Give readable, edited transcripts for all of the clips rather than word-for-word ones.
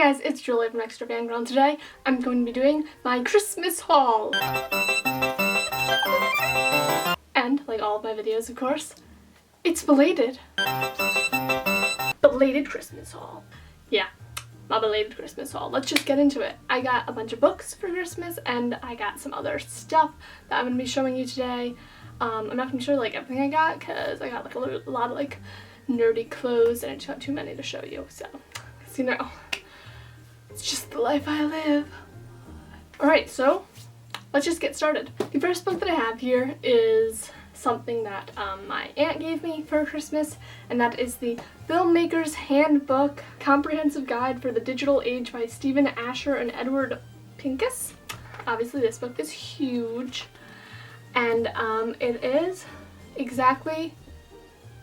guys, it's Julie from Extra Fangirl, and today I'm going to be doing my Christmas haul. And, like all of my videos of course, it's belated. Belated Christmas haul. Yeah, my belated Christmas haul. Let's just get into it. I got a bunch of books for Christmas and I got some other stuff that I'm going to be showing you today. I'm not going to show like everything I got because I got like a lot of like nerdy clothes and I just got too many to show you, so you know, it's just the life I live. Alright, so let's just get started. The first book that I have here is something that my aunt gave me for Christmas, and that is the Filmmakers Handbook, Comprehensive Guide for the Digital Age by Stephen Ascher and Edward Pincus. Obviously this book is huge, and it is exactly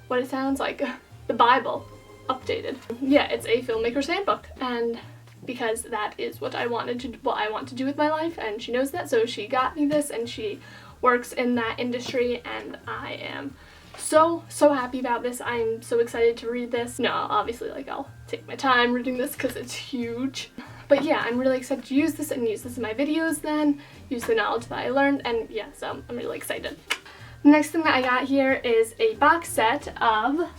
what it sounds like, the Bible updated. Yeah, it's a filmmaker's handbook, and because that is what I want to do with my life, and she knows that, so she got me this, and she works in that industry, and I am so happy about this. I'm so excited to read this. No, obviously, like, I'll take my time reading this because it's huge. But yeah, I'm really excited to use this and use this in my videos then, use the knowledge that I learned, and yeah, so I'm really excited. The next thing that I got here is a box set of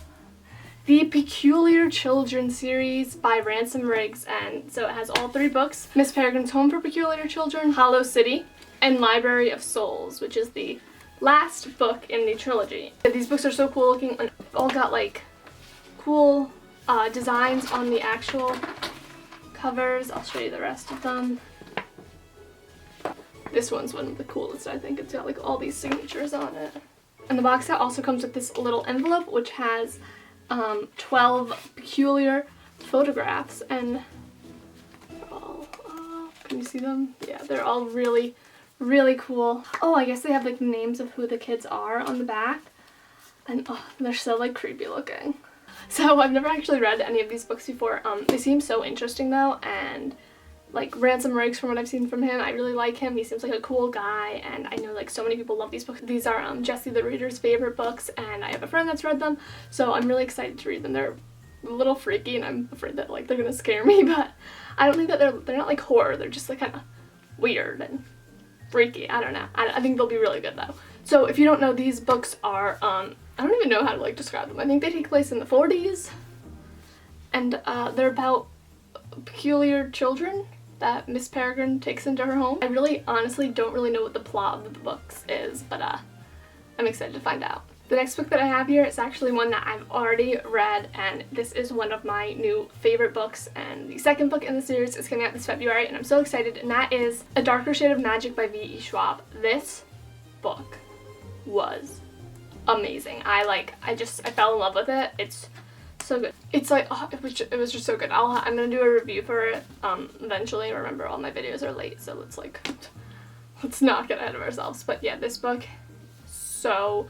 the Peculiar Children series by Ranson Riggs, and so it has all three books: Miss Peregrine's Home for Peculiar Children, Hollow City, and Library of Souls, which is the last book in the trilogy. These books are so cool looking, and all got like cool designs on the actual covers. I'll show you the rest of them. This one's one of the coolest, I think. It's got like all these signatures on it. And the box set also comes with this little envelope which has 12 peculiar photographs, and they're all, can you see them? Yeah, they're all really cool. Oh, I guess they have like names of who the kids are on the back, and oh, they're so like creepy looking. So I've never actually read any of these books before. They seem so interesting though, and like Ranson Riggs, from what I've seen from him, I really like him. He seems like a cool guy, and I know like so many people love these books. These are Jessie the Reader's favorite books, and I have a friend that's read them, so I'm really excited to read them. They're a little freaky, and I'm afraid that like they're gonna scare me, but I don't think that they're not like horror. They're just like kind of weird and freaky. I don't know. I think they'll be really good though. So if you don't know, these books are I don't even know how to like describe them. I think they take place in the 40s, and they're about peculiar children that Miss Peregrine takes into her home. I really honestly don't really know what the plot of the books is, but I'm excited to find out. The next book that I have here is actually one that I've already read, and this is one of my new favorite books, and the second book in the series is coming out this February, and I'm so excited, and that is A Darker Shade of Magic by V.E. Schwab. This book was amazing. I fell in love with it. It's so good. It's like, oh, it was just so good. I'm gonna do a review for it eventually. Remember, all my videos are late, so let's not get ahead of ourselves. But yeah, this book, so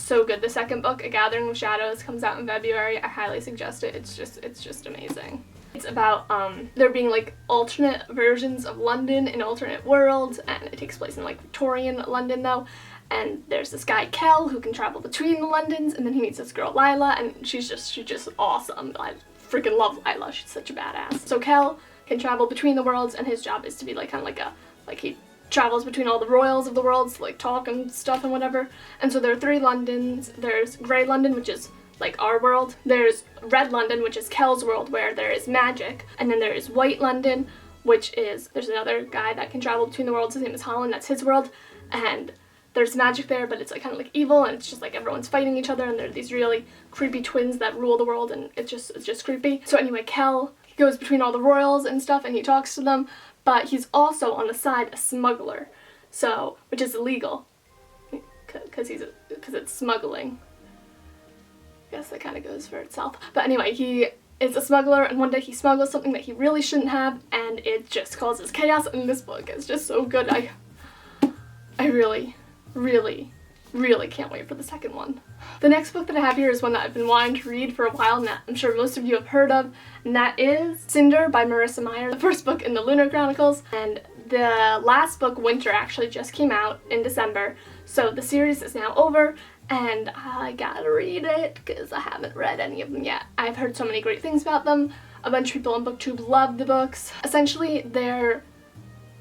good. The second book, A Gathering of Shadows, comes out in February. I highly suggest it. It's just amazing. It's about there being like alternate versions of London in alternate worlds, and it takes place in like Victorian London though. And there's this guy Kel who can travel between the Londons, and then he meets this girl Lila, and she's just awesome. I freaking love Lila. She's such a badass. So Kel can travel between the worlds, and his job is to be like kind of like he travels between all the royals of the worlds to like talk and stuff and whatever. And so there are three Londons. There's Grey London, which is like our world. There's Red London, which is Kel's world, where there is magic. And then there is White London, which is, there's another guy that can travel between the worlds. His name is Holland. That's his world. And there's magic there, but it's like kind of like evil, and it's just like everyone's fighting each other, and there are these really creepy twins that rule the world, and it's just creepy. So anyway, Kel, he goes between all the royals and stuff, and he talks to them, but he's also on the side a smuggler, so, which is illegal, because it's smuggling. I guess that kind of goes for itself. But anyway, he is a smuggler, and one day he smuggles something that he really shouldn't have, and it just causes chaos, and this book is just so good. I really can't wait for the second one. The next book that I have here is one that I've been wanting to read for a while, and that I'm sure most of you have heard of, and that is Cinder by Marissa Meyer, the first book in the Lunar Chronicles, and the last book, Winter, actually just came out in December, so the series is now over, and I gotta read it because I haven't read any of them yet. I've heard so many great things about them. A bunch of people on BookTube love the books. Essentially, they're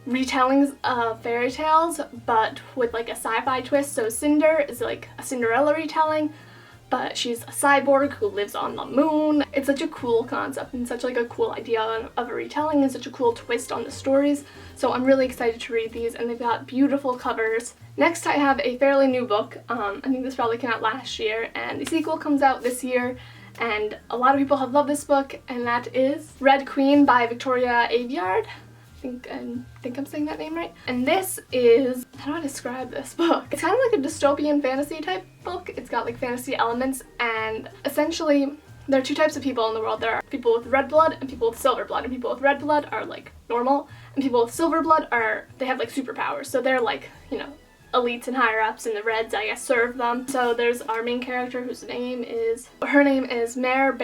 retellings of fairy tales, but with like a sci-fi twist. So Cinder is like a Cinderella retelling, but she's a cyborg who lives on the moon. It's such a cool concept and such like a cool idea of a retelling and such a cool twist on the stories. So I'm really excited to read these, and they've got beautiful covers. Next I have a fairly new book. I think this probably came out last year, and the sequel comes out this year, and a lot of people have loved this book, and that is Red Queen by Victoria Aveyard. I think I'm saying that name right. And this is, how do I describe this book? It's kind of like a dystopian fantasy type book. It's got like fantasy elements, and essentially there are two types of people in the world. There are people with red blood and people with silver blood, and people with red blood are like normal, and people with silver blood they have like superpowers. So they're like, you know, elites and higher ups, and the reds, I guess, serve them. So there's our main character her name is Meyer,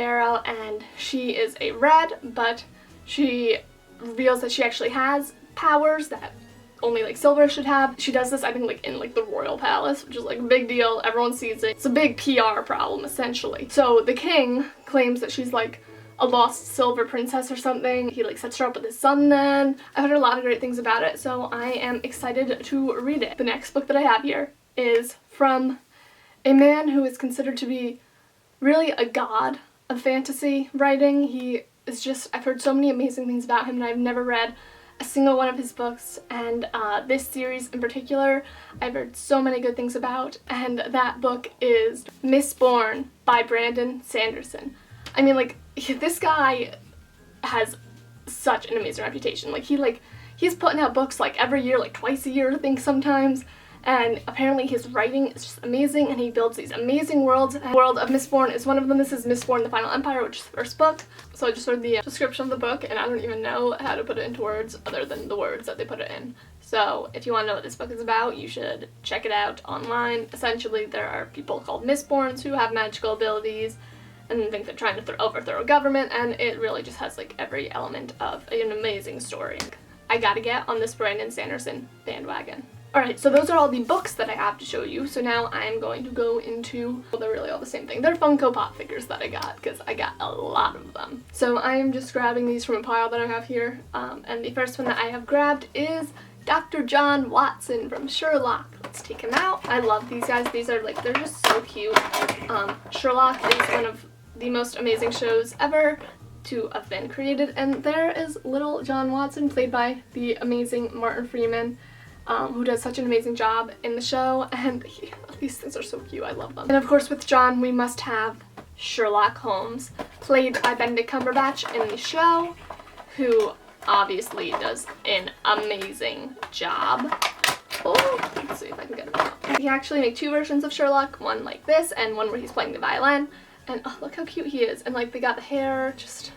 and she is a red, but she reveals that she actually has powers that only like silver should have. She does this, I think, like in like the royal palace, which is like a big deal. Everyone sees it. It's a big PR problem essentially. So the king claims that she's like a lost silver princess or something. He like sets her up with his son then. I've heard a lot of great things about it, so I am excited to read it. The next book that I have here is from a man who is considered to be really a god of fantasy writing. He is just, I've heard so many amazing things about him, and I've never read a single one of his books, and this series in particular I've heard so many good things about, and that book is Mistborn by Brandon Sanderson. I mean, like, this guy has such an amazing reputation. Like, he's putting out books like every year, like twice a year I think sometimes, and apparently his writing is just amazing, and he builds these amazing worlds. And the world of Mistborn is one of them. This is Mistborn: The Final Empire, which is the first book. So I just read the description of the book, and I don't even know how to put it into words other than the words that they put it in. So if you want to know what this book is about, you should check it out online. Essentially, there are people called Mistborns who have magical abilities and think they're trying to overthrow a government, and it really just has like every element of an amazing story. I gotta get on this Brandon Sanderson bandwagon. Alright, so those are all the books that I have to show you, so now I'm going to go into, well, they're really all the same thing. They're Funko Pop figures that I got, because I got a lot of them. So I am just grabbing these from a pile that I have here, and the first one that I have grabbed is Dr. John Watson from Sherlock. Let's take him out. I love these guys. These are like, they're just so cute. Sherlock is one of the most amazing shows ever to have been created, and there is little John Watson, played by the amazing Martin Freeman, who does such an amazing job in the show, and these things are so cute. I love them. And of course with John we must have Sherlock Holmes, played by Benedict Cumberbatch in the show, who obviously does an amazing job. Oh, let's see if I can get him out. He actually made two versions of Sherlock, one like this and one where he's playing the violin, and oh, look how cute he is. And like, they got the hair just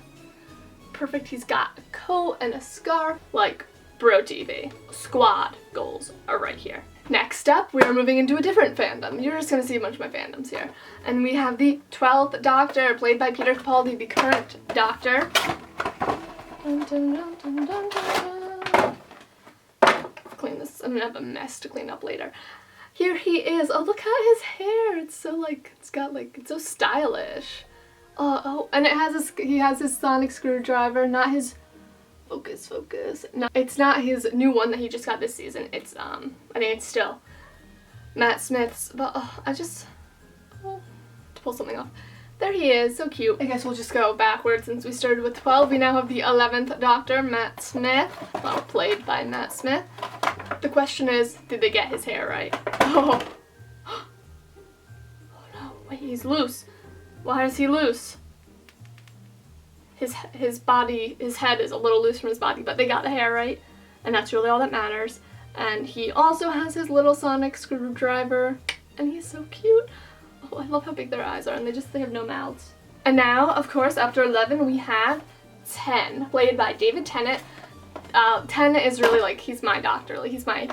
perfect. He's got a coat and a scarf, like bro TV. Squad goals are right here. Next up, we are moving into a different fandom. You're just gonna see a bunch of my fandoms here. And we have the 12th Doctor, played by Peter Capaldi, the current Doctor. Dun, dun, dun, dun, dun, dun. Clean this. I'm gonna have a mess to clean up later. Here he is. Oh, look at his hair. It's so like, it's so stylish. Oh, and he has his sonic screwdriver, not his focus. No, it's not his new one that he just got this season. It's I think it's still Matt Smith's, but to pull something off. There he is, so cute. I guess we'll just go backwards since we started with 12. We now have the 11th Doctor, Matt Smith, well, played by Matt Smith. The question is, did they get his hair right? Oh no, wait, he's loose. Why is he loose? His head is a little loose from his body, but they got the hair right, and that's really all that matters. And he also has his little sonic screwdriver, and he's so cute. Oh, I love how big their eyes are, and they have no mouths. And now, of course, after 11, we have 10, played by David Tennant. 10 is really like, he's my doctor. Like, he's my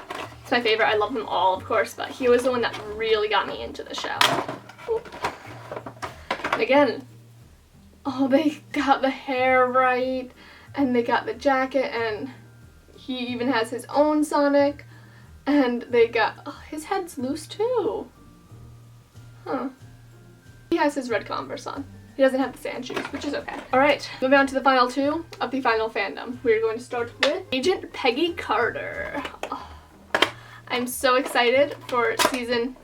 favorite. I love them all, of course, but he was the one that really got me into the show. Oop. And again, oh, they got the hair right, and they got the jacket, and he even has his own sonic, and they got, oh, his head's loose too. Huh. He has his red Converse on. He doesn't have the sand shoes, which is okay. Alright, moving on to the final two of the final fandom. We're going to start with Agent Peggy Carter. Oh, I'm so excited for season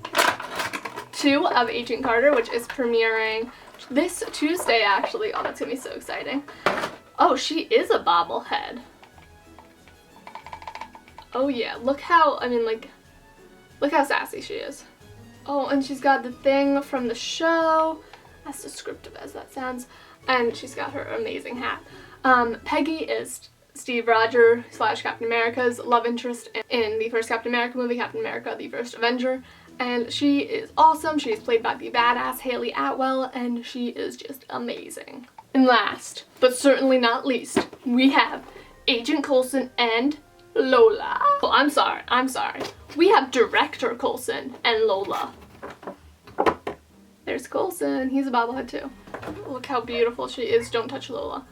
2 of Agent Carter, which is premiering this Tuesday, actually. Oh, that's gonna be so exciting. Oh, she is a bobblehead. Oh yeah, look how, I mean, like, look how sassy she is. Oh, and she's got the thing from the show, as descriptive as that sounds, and she's got her amazing hat. Peggy is Steve Rogers / Captain America's love interest in the first Captain America movie, Captain America: The First Avenger, and she is awesome. She's played by the badass Haley Atwell, and she is just amazing. And last, but certainly not least, we have Agent Coulson and Lola. Oh, I'm sorry. We have Director Coulson and Lola. There's Coulson. He's a bobblehead too. Look how beautiful she is. Don't touch Lola.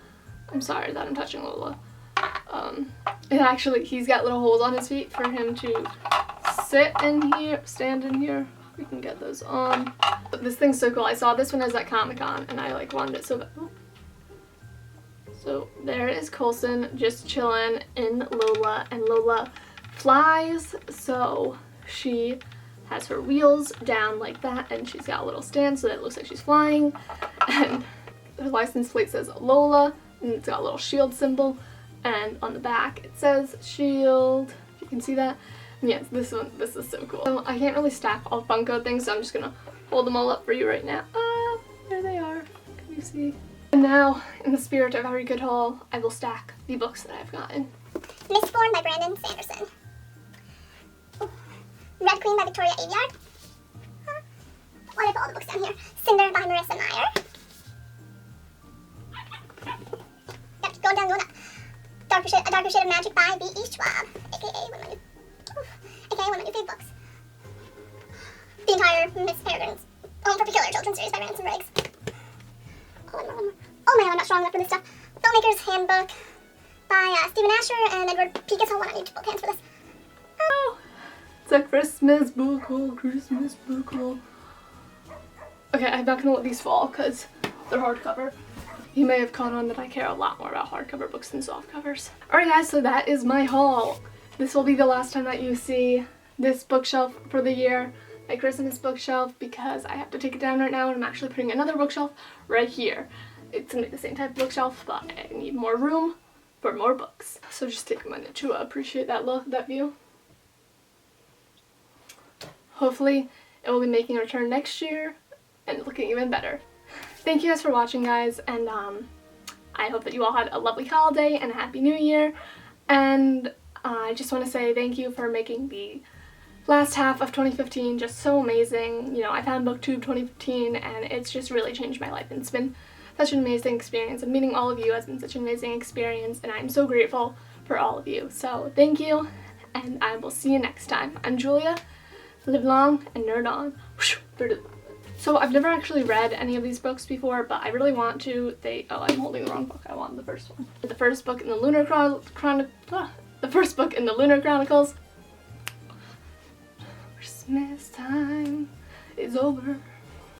I'm sorry that I'm touching Lola. And actually, he's got little holes on his feet for him to sit in here, stand in here. We can get those on. But this thing's so cool. I saw this one as at Comic-Con, and I like wanted it so bad. So there is Coulson just chilling in Lola, and Lola flies, so she has her wheels down like that, and she's got a little stand so that it looks like she's flying, and her license plate says Lola, and it's got a little shield symbol, and on the back it says shield. You can see that. And yes, this is so cool. So I can't really stack all Funko things, so I'm just gonna hold them all up for you right now. There they are. Can you see? And now, in the spirit of every good haul, I will stack the books that I've gotten. Mistborn by Sanderson. Red Queen by Victoria Aveyard. What if all the books down here? Cinder by Marissa Meyer. Yep, going down. A Darker Shade of Magic by B.E. Schwab, aka one of my new fave books. The entire Miss Peregrines Home for Peculiar Children series by Ranson. Oh, one more. Oh man, I'm not strong enough for this stuff. Filmmakers Handbook by Stephen Ascher and Edward Pincus. Hold on, I need both hands for this. Oh, it's a Christmas book haul, Christmas book haul. Okay, I'm not gonna let these fall because they're hardcover. You may have caught on that I care a lot more about hardcover books than soft covers. Alright guys, so that is my haul. This will be the last time that you see this bookshelf for the year, my Christmas bookshelf, because I have to take it down right now and I'm actually putting another bookshelf right here. It's gonna be the same type of bookshelf, but I need more room for more books. So just take a minute to appreciate that view. Hopefully it will be making a return next year and looking even better. Thank you guys for watching, guys, and I hope that you all had a lovely holiday and a happy new year. And I just want to say thank you for making the last half of 2015 just so amazing. You know, I found BookTube 2015 and it's just really changed my life, and it's been such an amazing experience, and meeting all of you has been such an amazing experience, and I'm so grateful for all of you. So thank you, and I will see you next time. I'm Julia. Live long and nerd on. So I've never actually read any of these books before, but I really want to. Oh, I'm holding the wrong book. I want the first one. The first book in the Lunar Chronicles. Christmas time is over.